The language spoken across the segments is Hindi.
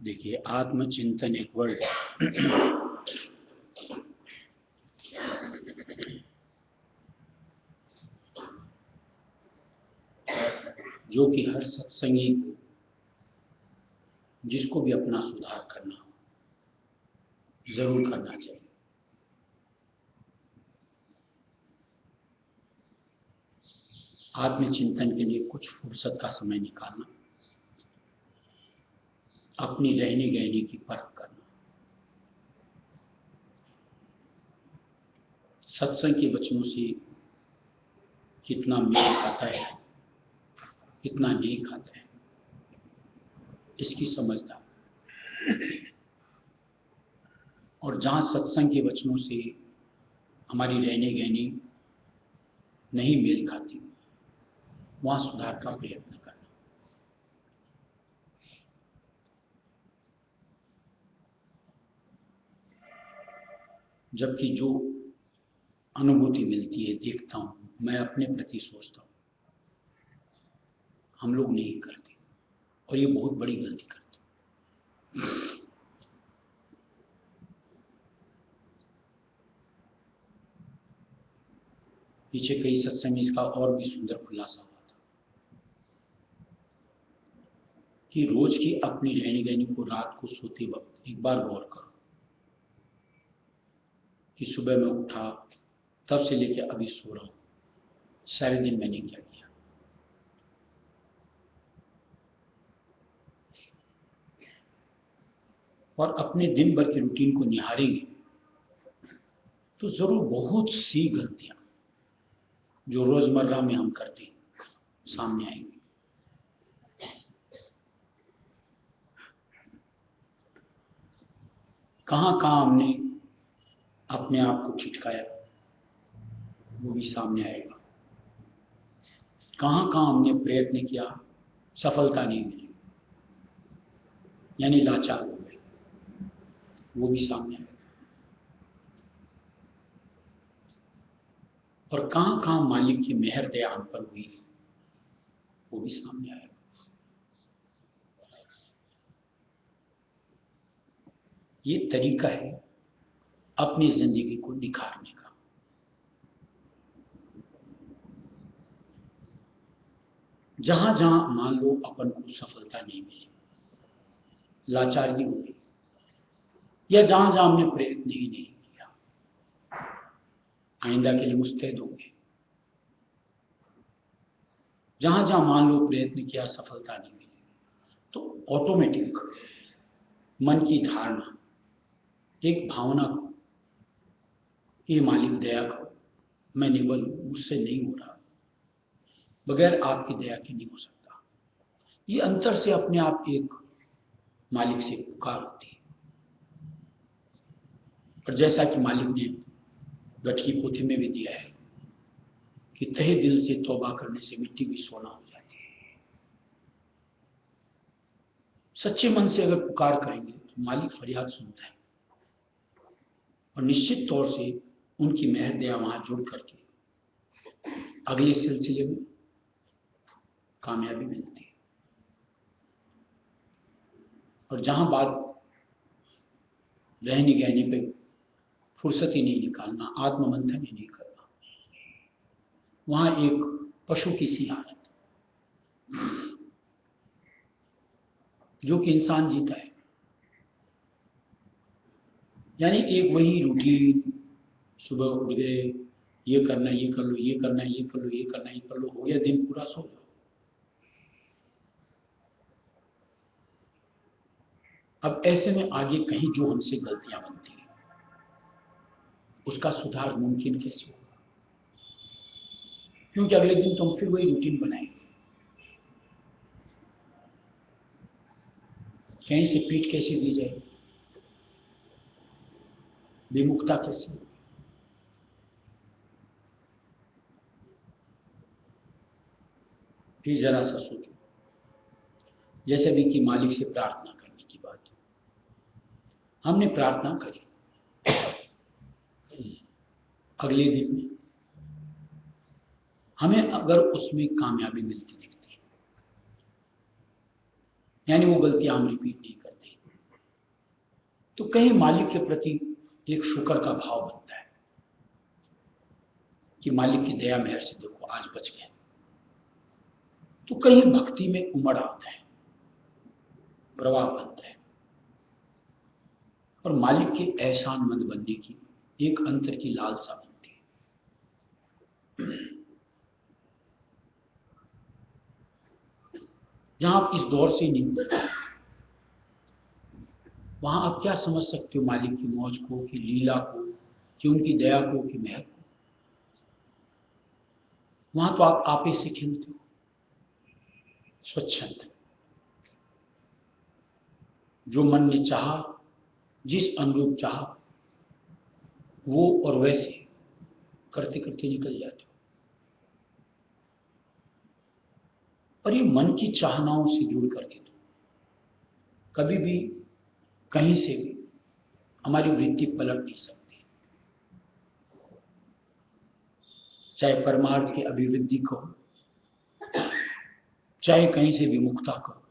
देखिए, आत्मचिंतन एक वर्ड जो कि हर सत्संगी को, जिसको भी अपना सुधार करना हो, जरूर करना चाहिए। आत्मचिंतन के लिए कुछ फुर्सत का समय निकालना, अपनी रहने गहने की परख करना, सत्संग के वचनों से कितना मेल खाता है, कितना नहीं खाता है, इसकी समझदार। और जहां सत्संग के वचनों से हमारी रहने गहनी नहीं मेल खाती, वहां सुधार का प्रयत्न करना। जबकि जो अनुभूति मिलती है, देखता हूं, मैं अपने प्रति सोचता हूं, हम लोग नहीं करते, और ये बहुत बड़ी गलती करते। पीछे कई सत्संग में इसका और भी सुंदर खुलासा हुआ था कि रोज की अपनी रहनी गहनी को रात को सोते वक्त एक बार गौर करो कि सुबह में उठा तब से लेकर अभी सो रहा हूं, सारे दिन मैंने क्या किया। और अपने दिन भर की रूटीन को निहारेंगे तो जरूर बहुत सी गलतियां जो रोजमर्रा में हम करते हैं सामने आएंगी। कहां कहां हमने अपने आप को ठिठकाया, वो भी सामने आएगा। कहां कहां हमने प्रयत्न किया, सफलता नहीं मिली, यानी लाचार हो गए, वो भी सामने आएगा। और कहां कहां मालिक की मेहर दया हम पर हुई, वो भी सामने आएगा। ये तरीका है अपनी जिंदगी को निखारने का। जहां जहां मान लो अपन को सफलता नहीं मिली, लाचारी हो गई, या जहां जहां हमने प्रयत्न ही नहीं किया, आइंदा के लिए मुस्तैद होंगे। जहां जहां मान लो प्रयत्न किया, सफलता नहीं मिली, तो ऑटोमेटिक मन की धारणा, एक भावना को, ये मालिक दया करो, मैं निबल हूं, मुझसे नहीं हो रहा, बगैर आपकी दया के नहीं हो सकता। ये अंतर से अपने आप एक मालिक से पुकार होती है। और जैसा कि मालिक ने गठ की पोथी में भी दिया है कि तहे दिल से तौबा करने से मिट्टी भी सोना हो जाती है। सच्चे मन से अगर पुकार करेंगे तो मालिक फरियाद सुनता है, और निश्चित तौर से उनकी मेहर दया वहां जुड़ करके अगले सिलसिले में कामयाबी मिलती है। और जहां बात रहने गहने पे फुर्सत ही नहीं निकालना, आत्ममंथन ही नहीं करना, वहां एक पशु की सी हालत, जो कि इंसान जीता है। यानी एक वही रूटीन, सुबह उठ गए, ये करना, ये कर लो, ये करना, ये कर लो, ये करना, ये कर लो, हो गया दिन पूरा, सो जाओ। अब ऐसे में आगे कहीं जो हमसे गलतियां बनती हैं, उसका सुधार मुमकिन कैसे होगा? क्योंकि अगले दिन तुम फिर वही रूटीन बनाएंगे। कहीं से पीठ कैसे दी जाएगी, विमुखता कैसे होगी? फिर जरा सा सोचो, जैसे भी कि मालिक से प्रार्थना करने की बात, हमने प्रार्थना करी, अगले दिन में हमें अगर उसमें कामयाबी मिलती दिखती है, यानी वो गलतियां हम रिपीट नहीं करते, तो कहीं मालिक के प्रति एक शुक्र का भाव बनता है कि मालिक की दया मेहर से देखो आज बच गए। तो कहीं भक्ति में उमड़ आता है, प्रवाह बनता है और मालिक के एहसानमंद बनने की एक अंतर की लालसा बनती है। जहां आप इस दौर से नहीं गुजरे, वहां आप क्या समझ सकते हो मालिक की मौज को, कि लीला को, कि उनकी दया को, कि मेहर को? वहां तो आप ही से खेलते हो, स्वच्छंद। जो मन ने चाहा, जिस अनुरूप चाहा, वो और वैसे करते करते निकल जाते हो। और ये मन की चाहनाओं से जुड़ करके तो कभी भी कहीं से भी हमारी वृत्ति पलट नहीं सकती, चाहे परमार्थ की अभिवृद्धि कहो, चाहे कहीं से विमुखता कहो,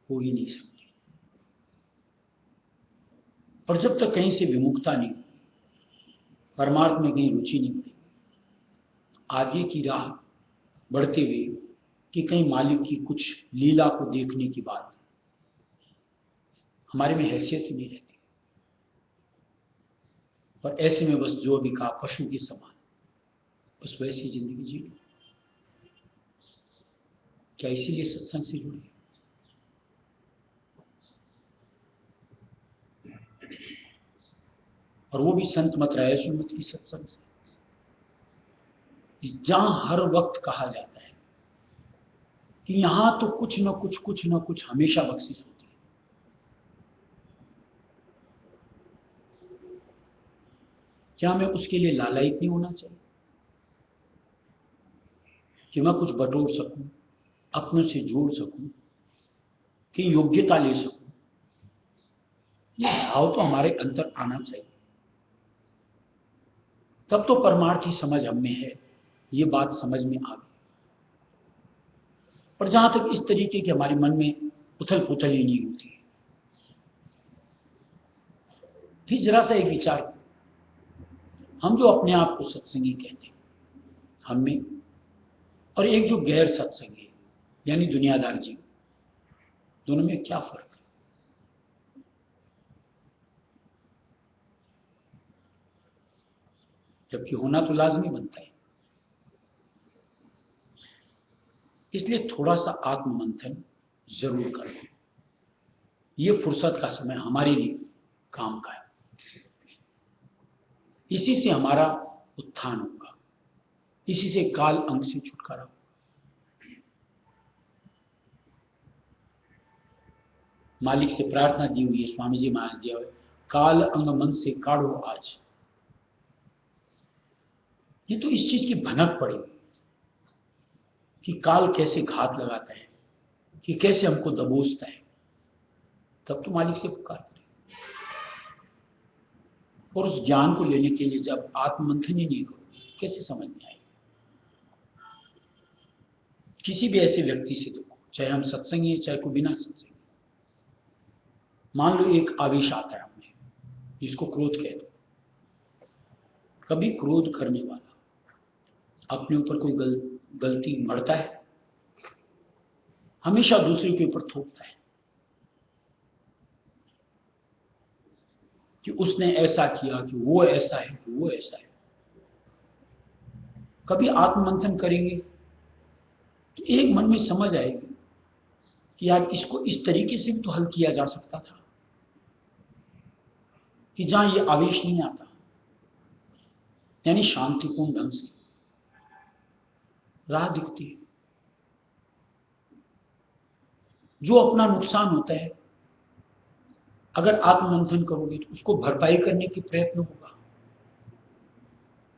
हो ही नहीं सकती। और जब तक कहीं से विमुखता नहीं, परमार्थ में कहीं रुचि नहीं पड़ेगी, आगे की राह बढ़ते हुए कि कहीं मालिक की कुछ लीला को देखने की बात हमारे में हैसियत ही नहीं रहती। और ऐसे में बस जो भी कहा पशु के समान, बस वैसी जिंदगी जी लो। क्या इसीलिए सत्संग से जुड़े? और वो भी संत मत रहे सुमत की सत्संग से, जहां हर वक्त कहा जाता है कि यहां तो कुछ न कुछ हमेशा बख्शिश होती है। क्या हमें उसके लिए लालायित नहीं होना चाहिए कि मैं कुछ बटोर सकूं, अपनों से जोड़ सकूं, कि योग्यता ले सकूं? ये भाव तो हमारे अंदर आना चाहिए, तब तो परमार्थी समझ हम में है, ये बात समझ में आ गई। और जहां तक इस तरीके के हमारे मन में उथल पुथल ही नहीं होती है, फिर जरा सा एक विचार, हम जो अपने आप को सत्संगी कहते हैं, हम में और एक जो गैर सत्संगी यानी दुनियादार जीव, दोनों में क्या फर्क है? जबकि होना तो लाजमी बनता है। इसलिए थोड़ा सा आत्ममंथन जरूर करें। ये फुर्सत का समय हमारे लिए काम का है, इसी से हमारा उत्थान होगा, इसी से काल अंग से छुटकारा होगा। मालिक से प्रार्थना दी हुई है, स्वामी जी महाराज दिया हुआ, काल अंग मन से काढ़ो आज। ये तो इस चीज की भनक पड़ेगी कि काल कैसे घात लगाता है, कि कैसे हमको दबोचता है, तब तो मालिक से पुकार करें। और उस ज्ञान को लेने के लिए जब आत्ममंथन ही नहीं हो, कैसे समझ में आएगी? किसी भी ऐसे व्यक्ति से देखो, चाहे हम सत्संगी हैं, चाहे कोई बिना सत्संगी। मान लो एक आवेश आता है हमें, जिसको क्रोध कह दो। कभी क्रोध करने वाला अपने ऊपर कोई गलती मढ़ता है? हमेशा दूसरे के ऊपर थोपता है कि उसने ऐसा किया, कि वो ऐसा है, कि वो ऐसा है। कभी आत्ममंथन करेंगे तो एक मन में समझ आएगी कि यार इसको इस तरीके से भी तो हल किया जा सकता था, कि जहां ये आवेश नहीं आता, यानी शांतिपूर्ण ढंग से राह दिखती है। जो अपना नुकसान होता है, अगर आत्ममंथन करोगे तो उसको भरपाई करने की प्रयत्न होगा।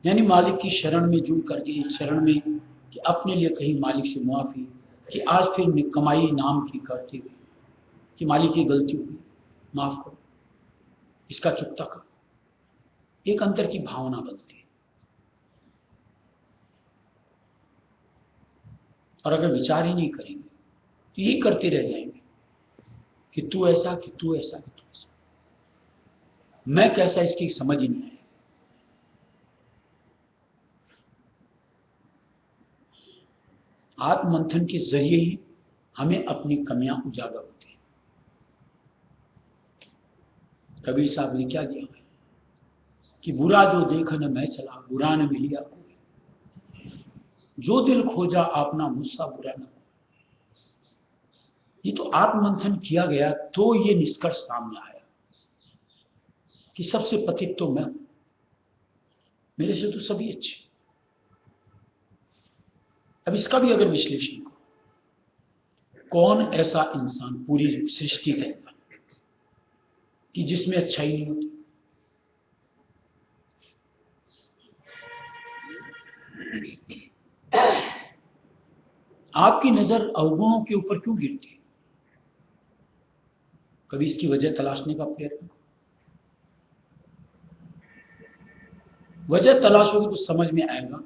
यानी मालिक की शरण में जुड़ करके, इस शरण में कि अपने लिए कहीं मालिक से मुआफी, कि आज फिर कमाई नाम की करते हुए कि मालिक की गलती हुई, माफ करो, इसका चुकता करो। एक अंतर की भावना बनती है। और अगर विचार ही नहीं करेंगे तो यही करते रह जाएंगे कि तू ऐसा, कि तू ऐसा, कि तू ऐसा। मैं कैसा, इसकी समझ ही नहीं है। आत्ममंथन के जरिए ही हमें अपनी कमियां उजागर होती हैं। कबीर साहब ने क्या दिया कि बुरा जो देख न मैं चला, बुरा न मिलिया कोई, जो दिल खोजा आपना मुझसा बुरा न। ये तो आत्ममंथन किया गया तो ये निष्कर्ष सामने आया कि सबसे पतित तो मैं हूं, मेरे से तो सभी अच्छे। अब इसका भी अगर विश्लेषण करो, कौन ऐसा इंसान पूरी सृष्टि के अंदर कि जिसमें अच्छाई नहीं होती? आपकी नजर अवगुणों के ऊपर क्यों गिरती है? कभी इसकी वजह तलाशने का प्रयत्न करो। वजह तलाशोगे तो समझ में आएगा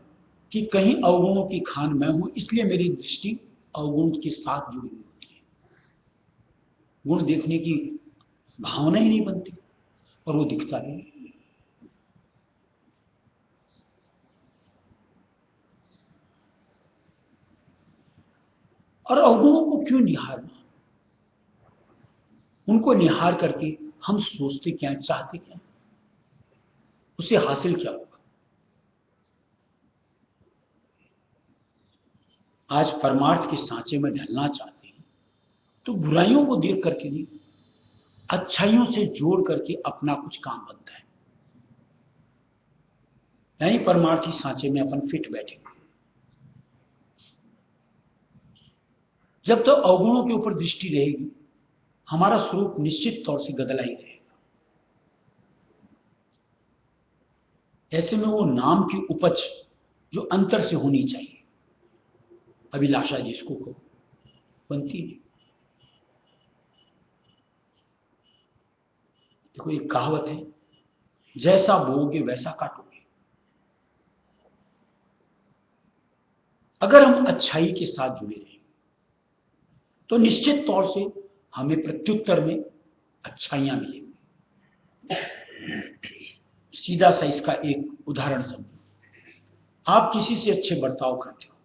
कि कहीं अवगुणों की खान मैं हूं, इसलिए मेरी दृष्टि अवगुण के साथ जुड़ी हुई होती है। गुण देखने की भावना ही नहीं बनती और वो दिखता नहीं। और अवगुणों को क्यों निहारना? उनको निहार करके हम सोचते क्या, चाहते क्या, उसे हासिल क्या होगा? आज परमार्थ के सांचे में ढलना चाहते हैं तो बुराइयों को देख करके नहीं, अच्छाइयों से जोड़ करके अपना कुछ काम बनता है। यही परमार्थी सांचे में अपन फिट बैठे। जब तक अवगुणों के ऊपर दृष्टि रहेगी, हमारा स्वरूप निश्चित तौर से गदला ही रहेगा। ऐसे में वो नाम की उपज जो अंतर से होनी चाहिए, अभिलाषा जिसको हो, बनती नहीं। देखो एक कहावत है, जैसा बोओगे वैसा काटोगे। अगर हम अच्छाई के साथ जुड़े रहें तो निश्चित तौर से हमें प्रत्युत्तर में अच्छाइयां मिलेंगी। सीधा सा इसका एक उदाहरण समझो। आप किसी से अच्छे बर्ताव करते हो,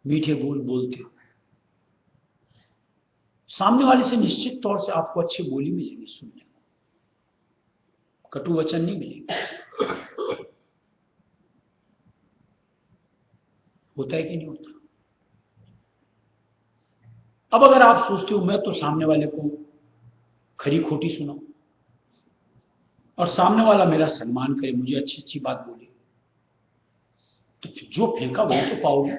मीठे बोल बोलते हो, सामने वाले से निश्चित तौर से आपको अच्छी बोली मिलेगी सुनने को, कटु वचन नहीं मिलेंगे। होता है कि नहीं होता? अब अगर आप सोचते हो मैं तो सामने वाले को खरी खोटी सुनाऊं और सामने वाला मेरा सम्मान करे, मुझे अच्छी अच्छी बात बोले, तो जो फेंका वही तो पाओगे,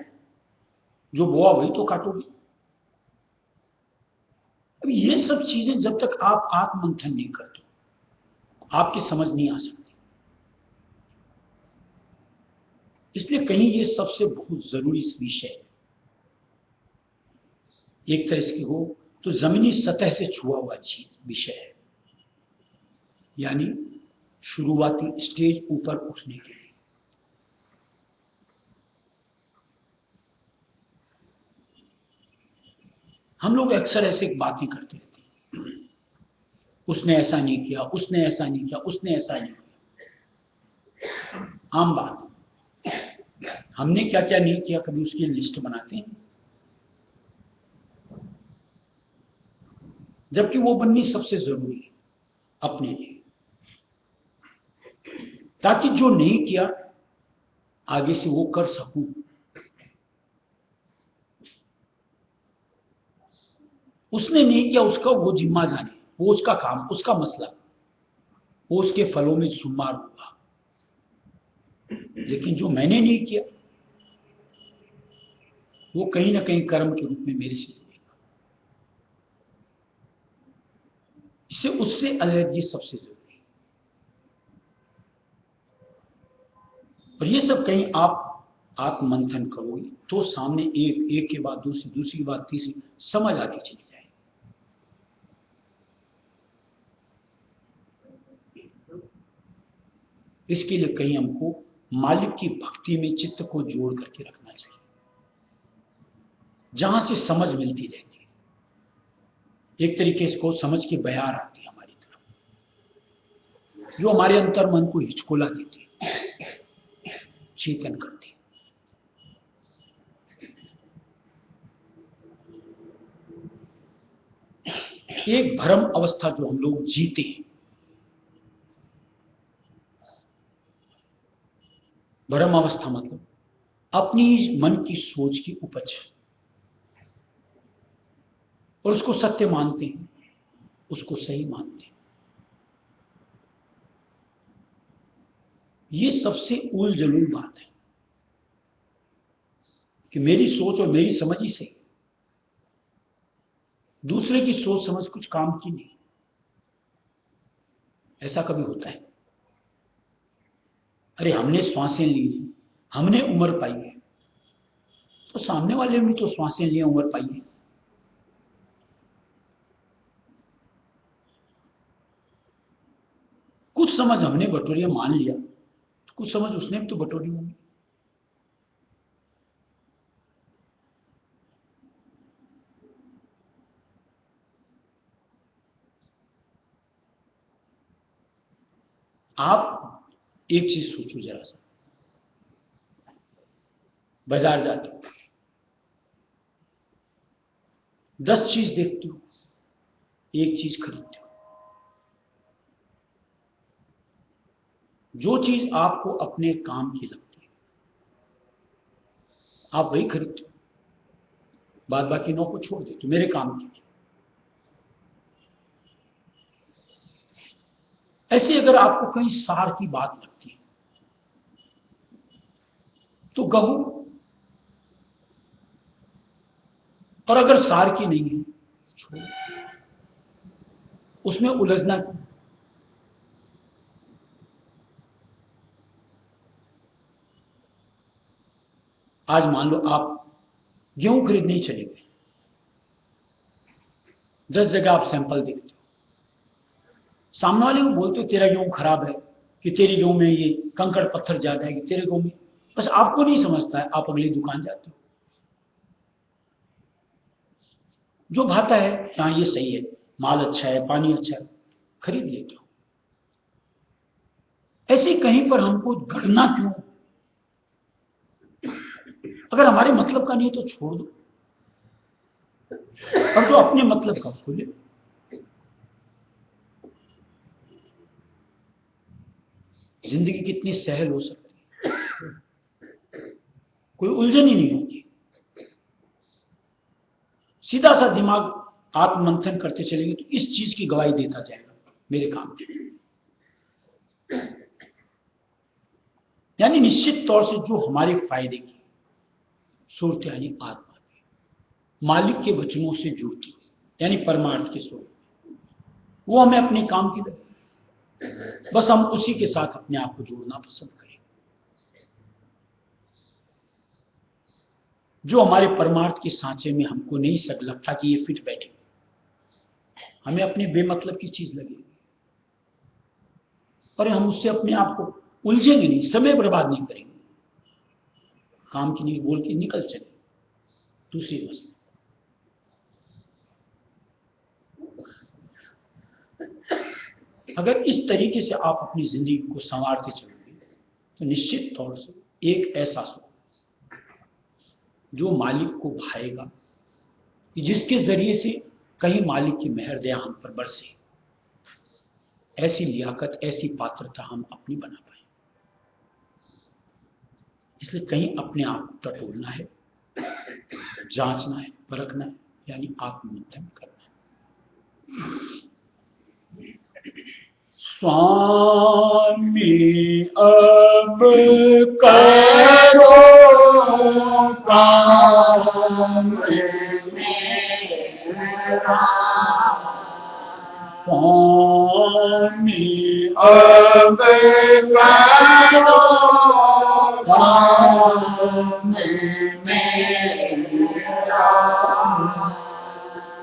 जो बोआ वही तो काटोगे। अब ये सब चीजें जब तक आप आत्ममंथन नहीं करते आपकी समझ नहीं आ सकती। इसलिए कहीं ये सबसे बहुत जरूरी विषय है। एक तरह से हो तो जमीनी सतह से छुआ हुआ चीज विषय है, यानी शुरुआती स्टेज ऊपर उठने के लिए। हम लोग अक्सर ऐसे बातें करते रहते हैं, उसने ऐसा नहीं किया, उसने ऐसा नहीं किया, उसने ऐसा नहीं किया। आम बात, हमने क्या क्या नहीं किया कभी उसकी लिस्ट बनाते हैं? जबकि वो बननी सबसे जरूरी है अपने लिए, ताकि जो नहीं किया आगे से वो कर सकूं। उसने नहीं किया उसका वो जिम्मा जाने, वो उसका काम, उसका मसला, वो उसके फलों में शुमार होगा। लेकिन जो मैंने नहीं किया वो कहीं ना कहीं कर्म के रूप में मेरे से जुड़ेगा। इससे उससे अलग सबसे जरूरी है। और ये सब कहीं आप आत्ममंथन करोगे तो सामने एक एक के बाद दूसरी, दूसरी के बाद तीसरी समझ आती चली जाएगी। इसके लिए कहीं हमको मालिक की भक्ति में चित्त को जोड़ करके रखना चाहिए, जहां से समझ मिलती रहती है। एक तरीके से को समझ की बयार आती है हमारी तरफ। जो हमारे अंतर मन को हिचकोला देती है, चेतन करती है। एक भ्रम अवस्था जो हम लोग जीते हैं, भ्रम अवस्था मतलब अपनी मन की सोच की उपज, और उसको सत्य मानते हैं, उसको सही मानते हैं। ये सबसे उल जलूल बात है कि मेरी सोच और मेरी समझ ही सही, दूसरे की सोच समझ कुछ काम की नहीं। ऐसा कभी होता है? अरे हमने श्वासें ली, हमने उम्र पाई है, तो सामने वाले ने तो श्वासें लिए, उम्र पाई है। कुछ समझ हमने बटोरी, मान लिया, कुछ समझ उसने भी तो बटोरी होगी। आप एक चीज सोचो जरा सा, बाजार जाते हो, 10 चीज देखते हो, एक चीज खरीदते हो। जो चीज आपको अपने काम की लगती है आप वही खरीदते हो, बाद बाकी 9 को छोड़ देते हो मेरे काम की। ऐसे अगर आपको कहीं सार की बात लगती है तो गहू, और अगर सार की नहीं है छोड़, उसमें उलझना क्यों? आज मान लो आप गेहूं खरीदने ही चले गए, 10 जगह आप सैंपल देखते हो, सामने वाले को बोलते हो तेरा गेहूं खराब है, कि तेरी गेहूं में ये कंकड़ पत्थर ज्यादा है, कि तेरे गेहूं में, बस आपको नहीं समझता है, आप अगली दुकान जाते हो, जो भाता है हाँ ये सही है, माल अच्छा है, पानी अच्छा है, खरीद लेते हो। ऐसे कहीं पर हमको गढ़ना क्यों? अगर हमारे मतलब का नहीं है तो छोड़ दो, और जो अपने मतलब का उसको ले। जिंदगी कितनी सहल हो सकती है, कोई उलझन ही नहीं होती। सीधा सा दिमाग आत्ममंथन करते चलेंगे तो इस चीज की गवाही देता जाएगा मेरे काम की। यानी निश्चित तौर से जो हमारे फायदे की सूरत, यानी आत्मा की मालिक के वचनों से जुड़ती, यानी परमार्थ के स्वरूप, वो हमें अपने काम की लगे, बस हम उसी के साथ अपने आप को जोड़ना पसंद करें। जो हमारे परमार्थ के सांचे में हमको नहीं सक लगता कि ये फिट बैठे, हमें अपनी बेमतलब की चीज लगेगी, पर हम उससे अपने आप को उलझेंगे नहीं, समय बर्बाद नहीं करेंगे, काम की नहीं बोल के निकल चले दूसरी मसले। अगर इस तरीके से आप अपनी जिंदगी को संवारते चलोगे तो निश्चित तौर से एक ऐसा हो जो मालिक को भाएगा, जिसके जरिए से कहीं मालिक की मेहर दया हम पर बरसे, ऐसी लियाकत, ऐसी पात्रता हम अपनी बना पाए। इसलिए कहीं अपने आप को टटोलना है, जांचना है, परखना है, यानी आत्ममंथन करना है। स्वामी अब करो काम मेरा, स्वामी अब करो काम मेरा,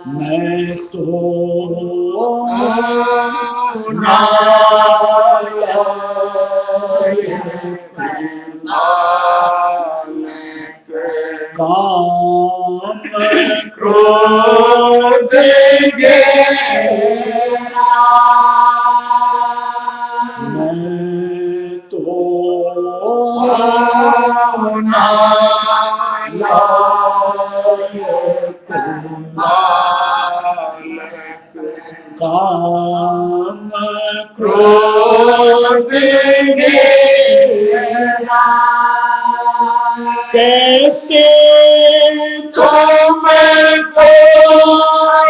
मैं तो काम क्रोध मैं तो काम क्रोध कैसे तुमको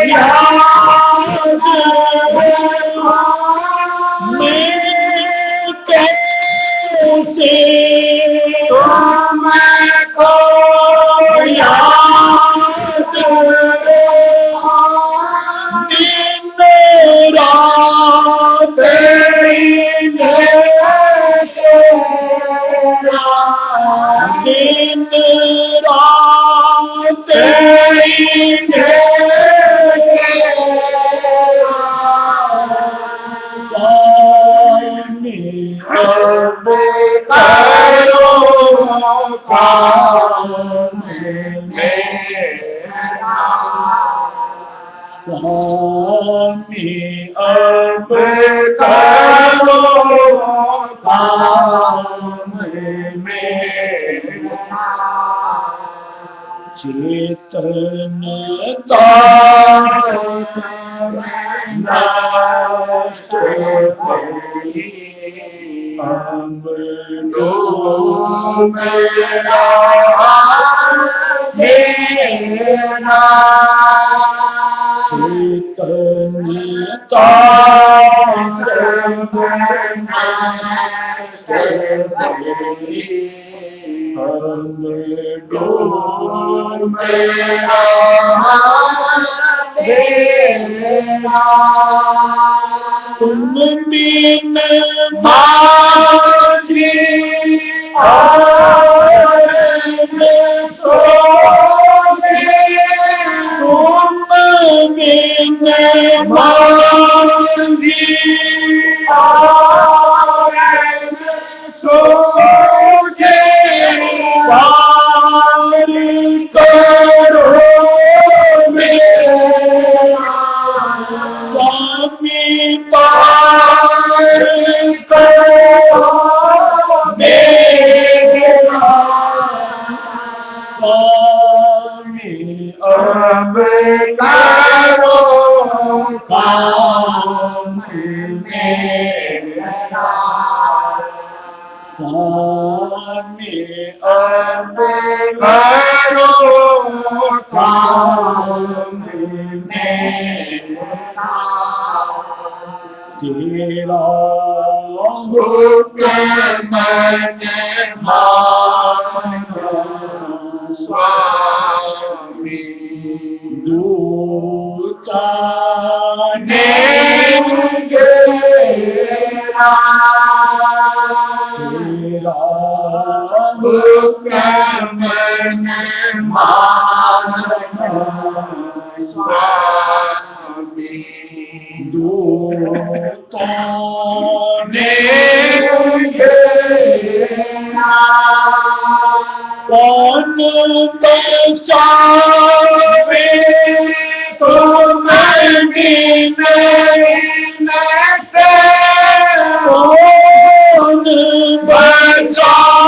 याद मैं कैसे तुमको याद दिन रात दिन रात स्वामी अब करो काम मेरा चेतन नष्ट अमरो मेरा चेतनता तुम बिन माझी तुम बिन माझी सोचे पार करो स्वामी पार करो मेरा स्वामी अब करो काम मेरा स्वामी अब करो काम मेरा तेरा हुक्म मैंने माना स्वामी दूता ने तेरा हुक्म मैंने माना स्वामी दूतों ने कौन बचावे तुम्हें से कौन बचावे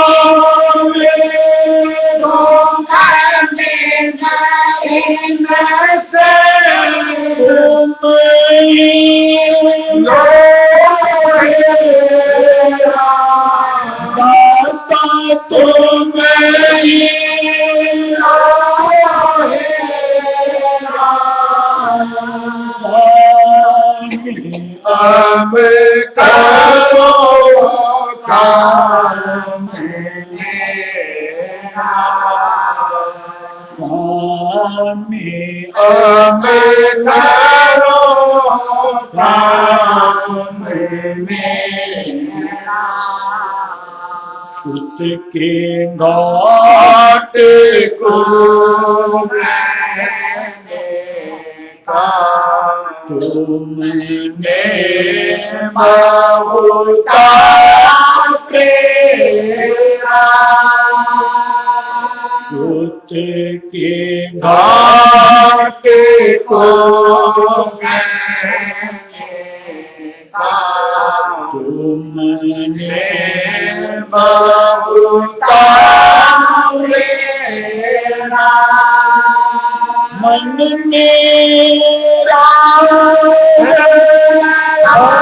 अब करो काम मेरा स्वामी अब करो काम मेरा सुत के घाट को तुमने बहुता प्रेरा सुत के घाट को तुम तुमने बहुता मेरा मन मेरा अब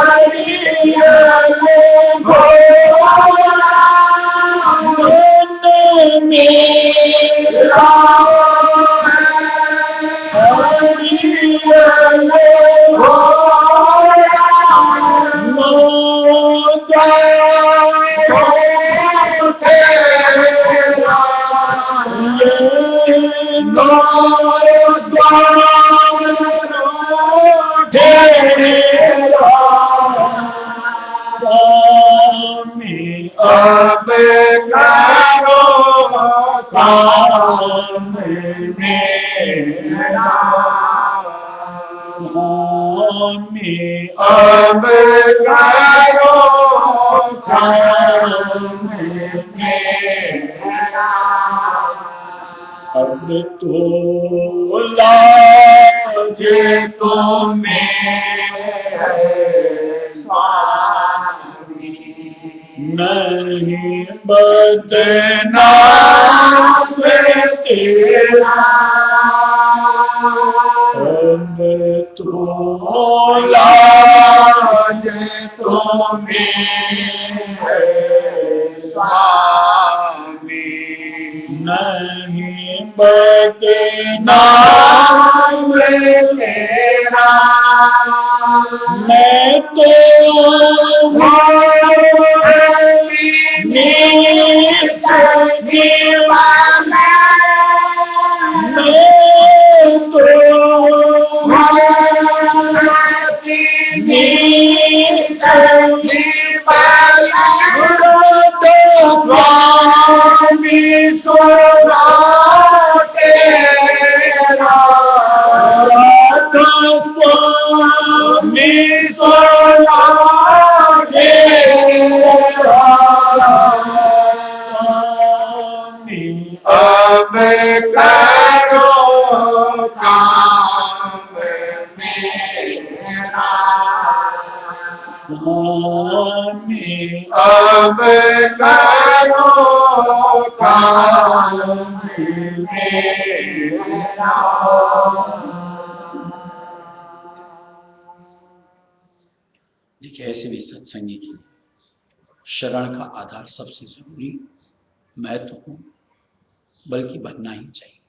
करो काम मेरा अब करो काम मेरा अब तो लाज तो मेरे स्वामी नहीं बदनाम तेरा अब तो लाज तो मेरे स्वामी नहीं बदनाम तेरा मैं तो अब करो काम मेरा अब करो काम मेरा देखिए ऐसे भी सत्संगी की शरण का आधार सबसे जरूरी महत्व हूं बल्कि बनना ही चाहिए,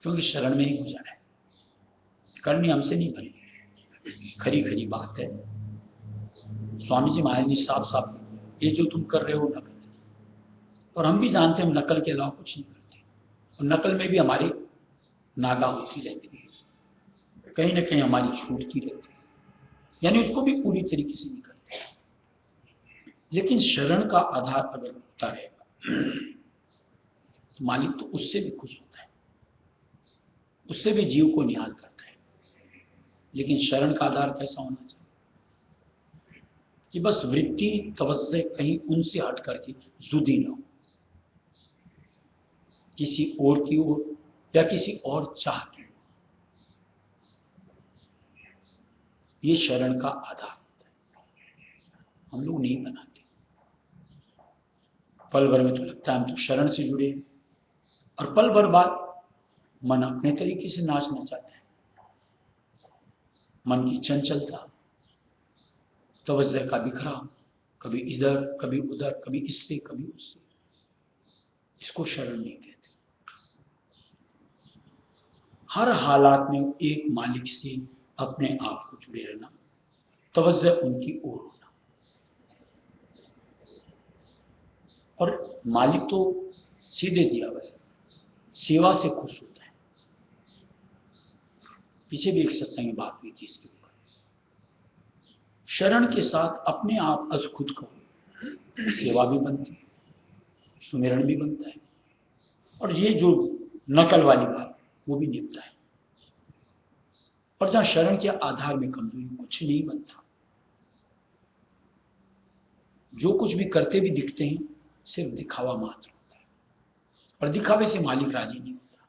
क्योंकि शरण में ही गुजारा है। करनी हमसे नहीं बनी, खरी खरी बात है। स्वामी जी महाराज जी साफ साफ ये जो तुम कर रहे हो नकल है, और हम भी जानते हैं हम नकल के अलावा कुछ नहीं करते, और नकल में भी हमारी नागा होती रहती है, कहीं ना कहीं हमारी छूटती रहती है, यानी उसको भी पूरी तरीके से नहीं करते। लेकिन शरण का आधार अगर होता रहेगा तो मालिक तो उससे भी खुश होता है, उससे भी जीव को निहाल करता है। लेकिन शरण का आधार कैसा होना चाहिए कि बस वृत्ति तवज्जो कहीं उनसे हट करके जुदी न हो, किसी और की ओर या किसी और चाह की। ये शरण का आधार होता है, हम लोग नहीं बनाते। पल भर में तो लगता है हम तो शरण से जुड़े हैं, और पल भर बाद मन अपने तरीके से नाचना चाहता है। मन की चंचलता, तवज्जो का बिखराव, कभी इधर कभी उधर, कभी इससे कभी उससे, इसको शरण नहीं कहते। हर हालात में एक मालिक से अपने आप को जुड़े रहना, तवज्जो उनकी ओर होना। और मालिक तो सीधे दिया हुआ है, सेवा से खुश होता है। पीछे भी एक सत्संग में बात हुई थी इसके ऊपर। शरण के साथ अपने आप अज खुद कहो, सेवा भी बनती है, सुमिरन भी बनता है, और ये जो नकल वाली बात वो भी निपटा है। और जहां शरण के आधार में कमजोरी, कुछ नहीं बनता। जो कुछ भी करते भी दिखते हैं सिर्फ दिखावा मात्र होता है, और दिखावे से मालिक राजी नहीं होता,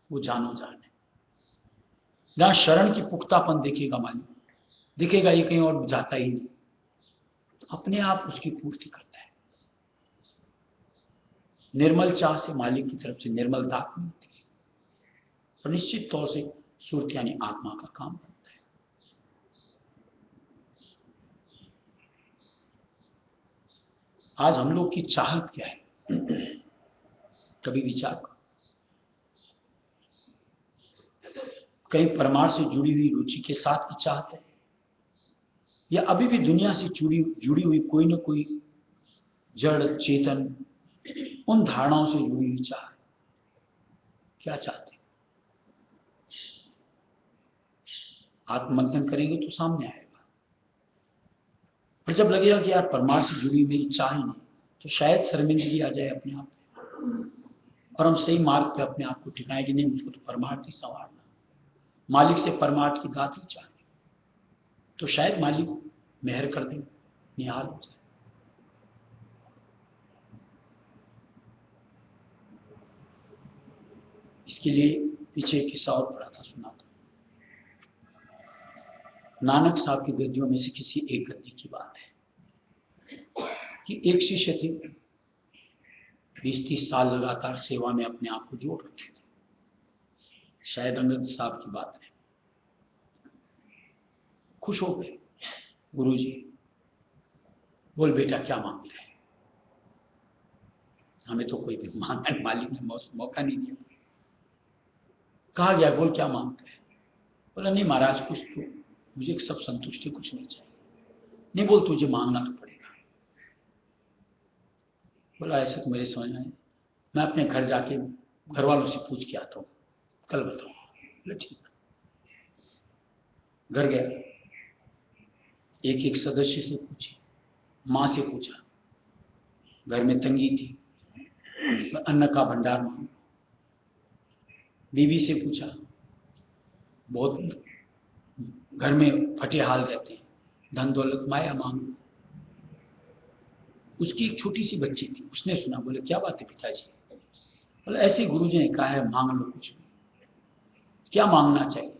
वो जानो जान है। जहां शरण की पुख्तापन देखेगा मालिक, दिखेगा ये कहीं और जाता ही नहीं, अपने आप उसकी पूर्ति करता है। निर्मल चाह से मालिक की तरफ से निर्मल दात मिलती है और निश्चित तौर से सुरत यानी आत्मा का काम बनता है। आज हम लोग की चाहत क्या है? कभी विचार करो। कहीं परमार्थ से जुड़ी हुई रुचि के साथ की चाहत है, या अभी भी दुनिया से जुड़ी हुई कोई न कोई जड़ चेतन उन धारणाओं से जुड़ी हुई चाह? क्या चाहते हैं? आत्ममंथन करेंगे तो सामने आएगा। और जब लगेगा कि यार परमार्थ से जुड़ी मेरी चाह ही नहीं, तो शायद शर्मिंदगी आ जाए अपने आप में और हम सही मार्ग पे अपने आप को ठिकाएं कि नहीं, मुझको तो परमार्थ ही संवारना, मालिक से परमार्थ की दात ही चाहिए। तो शायद मालिक मेहर कर दे, निहाल हो जाए। इसके लिए पीछे एक किस्सा और पढ़ा था, सुना था। नानक साहब की गद्दियों में से किसी एक गद्दी की बात है कि एक शिष्य थे, 20-30 साल लगातार सेवा में अपने आप को जोड़ रखे थे। शायद अंगद साहब की बात है। खुश हो गए, गुरुजी बोल बेटा क्या मांगते हैं? हमें तो कोई भी मांगने मालिक ने मौका नहीं दिया। कहा गया बोल क्या मांगते हैं? बोला नहीं महाराज, कुछ तो मुझे सब संतुष्टि, कुछ नहीं चाहिए। नहीं बोल तुझे मांगना तो पड़ेगा। बोला ऐसे तो मेरे समझ में, मैं अपने घर जाके घर वालों से पूछ के आता हूँ, कल बताऊंगा। बोले ठीक। घर गया, एक एक सदस्य से पूछे, माँ से पूछा, घर में तंगी थी, अन्न का भंडार मांगो। बीवी से पूछा, बहुत घर में फटे हाल रहते हैं, धन दौलत माया मांगो। उसकी एक छोटी सी बच्ची थी, उसने सुना, बोले क्या बात है पिताजी? बोले ऐसे गुरुजी ने कहा है मांग लो कुछ भी। क्या मांगना चाहिए?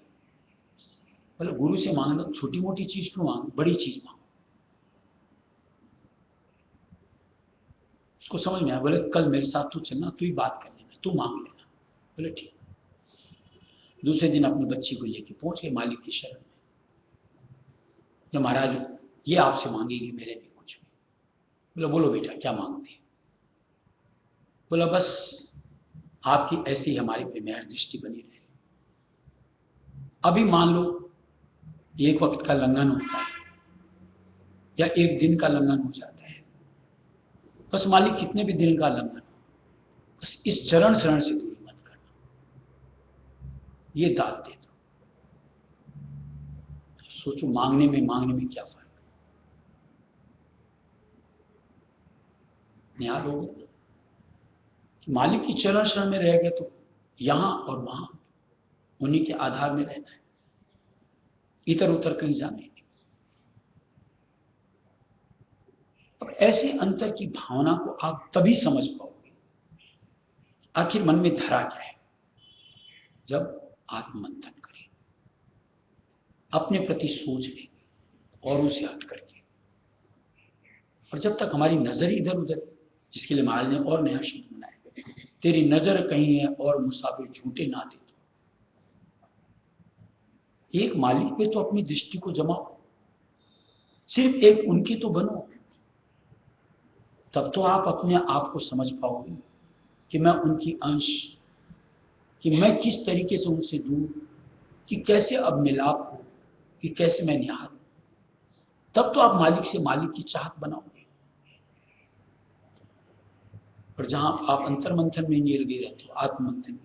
बोले गुरु से मांगना, छोटी मोटी चीज क्यों मांगो, बड़ी चीज मांगो। उसको समझ में आया। बोले कल मेरे साथ तू चलना, तू ही बात कर लेना, तू मांग लेना। बोले ठीक। दूसरे दिन अपनी बच्ची को लेके पहुंच गए मालिक की शरण में। जब महाराज ये आपसे मांगेगी मेरे लिए कुछ भी। बोला बोलो बेटा क्या मांगते हैं? बोला बस आपकी ऐसी हमारी पे मेहर दृष्टि बनी रहे। अभी मान लो एक वक्त का लंघन होता है या एक दिन का लंघन हो जाता है, बस मालिक कितने भी दिन का लंघन, बस इस चरण शरण से दूरी मत करना, ये दाद दे दो। सोचो मांगने में क्या फर्क है? निहाल हो गया कि मालिक की चरण शरण में रह गए तो यहां और वहां उन्हीं के आधार में रहना है, इधर उधर कहीं जाने नहीं। अब ऐसे अंतर की भावना को आप तभी समझ पाओगे आखिर मन में धरा क्या है, जब आत्ममंथन करें, अपने प्रति सोच लें औरों से हट करके। और जब तक हमारी नजर इधर उधर, जिसके लिए महाराज ने और नया शब्द बनाया, तेरी नजर कहीं है और मुसाफिर झूठे ना दे। एक मालिक पे तो अपनी दृष्टि को जमाओ, सिर्फ एक उनकी तो बनो, तब तो आप अपने आप को समझ पाओगे कि मैं उनकी अंश, कि मैं किस तरीके से उनसे दूर, कि कैसे अब मिलाप हो, कि कैसे मैं निहार हूं। तब तो आप मालिक से मालिक की चाहत बनाओगे। और जहां आप अंतर्मंथन में नहीं लगे रहते हो, आत्ममंथन में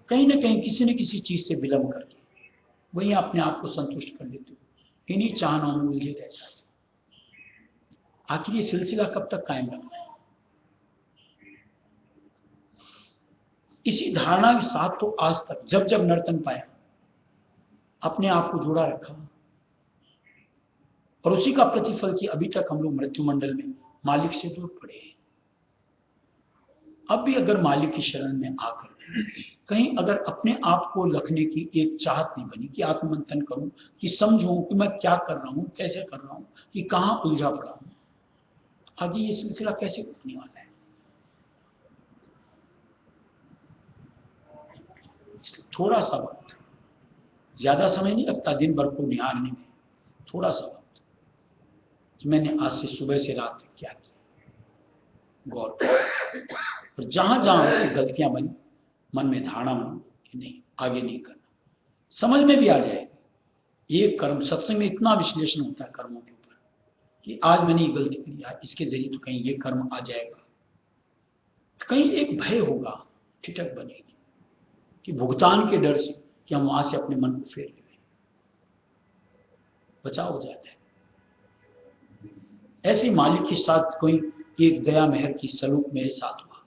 कहीं ना कहीं किसी न किसी चीज से विलंब करके वही अपने आप को संतुष्ट कर लेते हो, इन्हीं चाहनाओं में उलझे रह जाते। आखिर ये सिलसिला कब तक कायम रखना है? इसी धारणा के साथ तो आज तक जब जब नर्तन पाया अपने आप को जोड़ा रखा, और उसी का प्रतिफल कि अभी तक हम लोग मृत्यु मंडल में मालिक से दूर पड़े हैं। अब भी अगर मालिक की शरण में आकर कहीं अगर अपने आप को लखने की एक चाहत नहीं बनी कि आत्ममंथन करूं, कि समझूं कि मैं क्या कर रहा हूं, कैसे कर रहा हूं, कि कहां उलझा पड़ा हूं, आगे ये सिलसिला कैसे होने वाला है? थोड़ा सा वक्त, ज्यादा समय नहीं लगता दिन भर को निहारने में, थोड़ा सा वक्त कि मैंने आज से सुबह से रात तक क्या किया, गौर करो। और जहां जहां उससे गलतियां बनी, मन में धारणा बनी कि नहीं, आगे नहीं करना, समझ में भी आ जाए। ये कर्म, सत्संग में इतना विश्लेषण होता है कर्मों के ऊपर कि आज मैंने ये गलती की, इसके जरिए तो कहीं ये कर्म आ जाएगा, कहीं एक भय होगा, ठिठक बनेगी कि भुगतान के डर से कि हम वहां से अपने मन को फेर लें, बचाव हो जाता है। ऐसे मालिक के साथ कोई एक दया मेहर की सलूक मेरे साथ हुआ,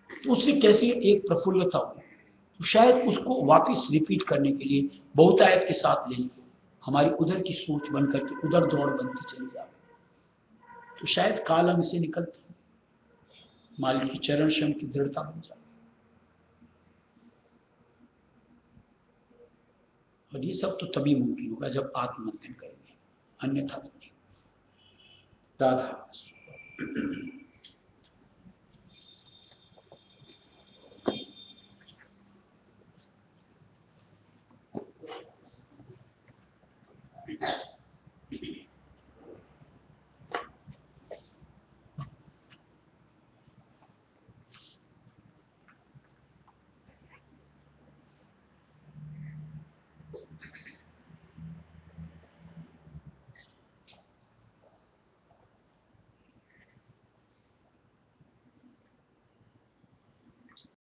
तो उससे कैसे एक प्रफुल्लता हुई, तो शायद उसको वापस रिपीट करने के लिए बहुतायत के साथ ले, हमारी उधर की सोच बन करके उधर दौड़ बनती चली जाए, तो शायद काल अंग से निकलती मालिक की चरण शम की दृढ़ता बन जाए। और ये सब तो तभी मुमकिन होगा जब आत्ममंथन करेंगे, अन्यथा नहीं। राधा